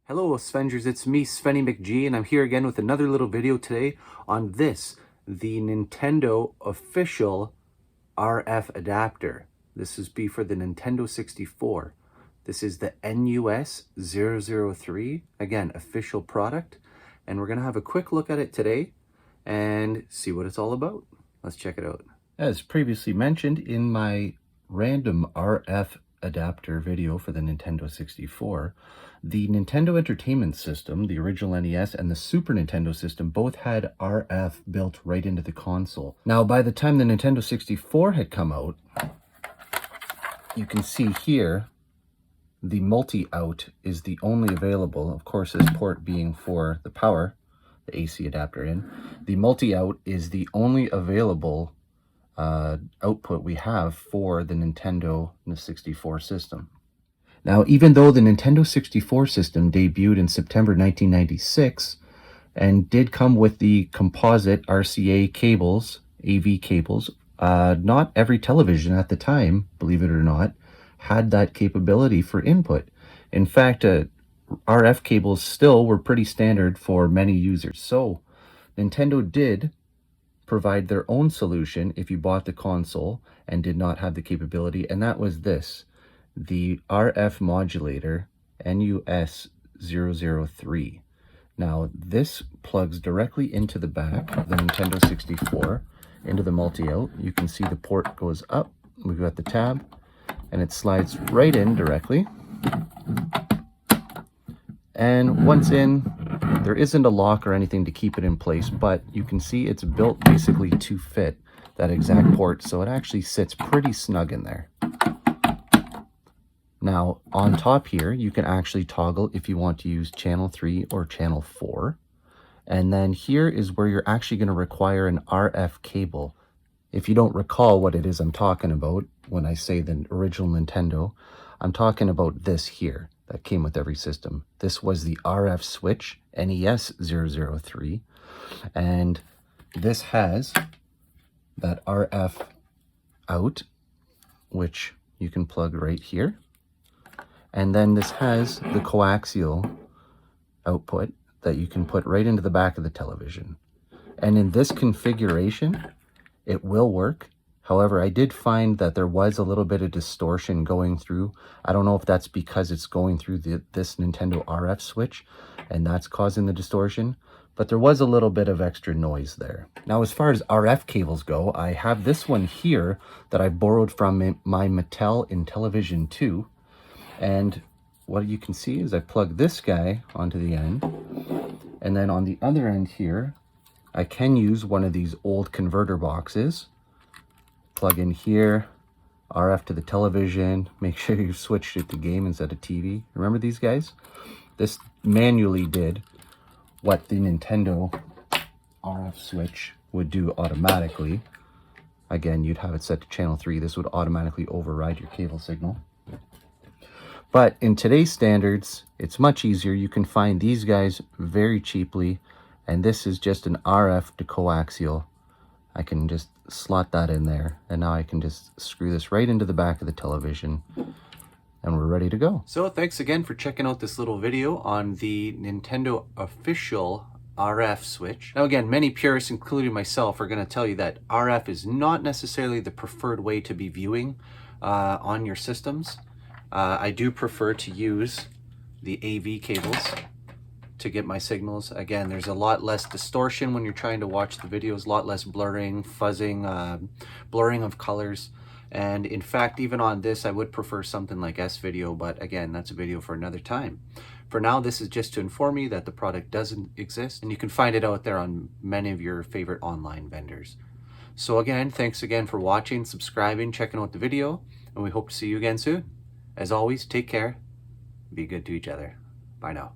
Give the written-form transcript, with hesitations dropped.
Hello A-Sven-gers, it's me Svenny McG, and I'm here again with another little video today on this, the Nintendo official RF adapter. This is for the Nintendo 64. This is the NUS003, again, official product, and we're going to have a quick look at it today and see what it's all about. Let's check it out. As previously mentioned in my random RF adapter video for the Nintendo 64, the Nintendo Entertainment System, the original NES, and the Super Nintendo system both had RF built right into the console. Now, by the time the Nintendo 64 had come out, you can see here the multi-out is the only available, of course this port being for the power, the AC adapter in. The multi-out is the only available output we have for the Nintendo 64 system. Now, even though the Nintendo 64 system debuted in September 1996 and did come with the composite RCA cables, AV cables, not every television at the time, believe it or not, had that capability for input. In fact, RF cables still were pretty standard for many users. So Nintendo did provide their own solution if you bought the console and did not have the capability, and that was this, the RF modulator NUS003. Now this plugs directly into the back of the Nintendo 64 into the multi-out. You can see the port goes up, we've got the tab, and it slides right in directly. And once in, there isn't a lock or anything to keep it in place, but you can see it's built basically to fit that exact port, so it actually sits pretty snug in there. Now, on top here, you can actually toggle if you want to use channel 3 or channel 4. And then here is where you're actually going to require an RF cable. If you don't recall what it is I'm talking about when I say the original Nintendo, I'm talking about this here that came with every system. This was the RF switch, NES003, and this has that RF out, which you can plug right here. And then this has the coaxial output that you can put right into the back of the television. And in this configuration, it will work. However, I did find that there was a little bit of distortion going through. I don't know if that's because it's going through this Nintendo RF switch and that's causing the distortion, but there was a little bit of extra noise there. Now, as far as RF cables go, I have this one here that I borrowed from my Mattel Intellivision 2. And what you can see is I plug this guy onto the end. And then on the other end here, I can use one of these old converter boxes. Plug in here, RF to the television, make sure you've switched it to game instead of TV. Remember these guys? This manually did what the Nintendo RF switch would do automatically. Again, you'd have it set to channel 3. This would automatically override your cable signal. But in today's standards, it's much easier. You can find these guys very cheaply, and this is just an RF to coaxial. I can just slot that in there, and now I can just screw this right into the back of the television, and we're ready to go. So thanks again for checking out this little video on the Nintendo official RF switch. Now again, many purists, including myself, are going to tell you that RF is not necessarily the preferred way to be viewing on your systems. I do prefer to use the AV cables to get my signals. Again, there's a lot less distortion when you're trying to watch the videos, a lot less blurring, fuzzing, blurring of colors. And in fact, even on this, I would prefer something like S-Video, but again, that's a video for another time. For now, this is just to inform you that the product doesn't exist, and you can find it out there on many of your favorite online vendors. So again, thanks again for watching, subscribing, checking out the video, and we hope to see you again soon. As always, take care, be good to each other. Bye now.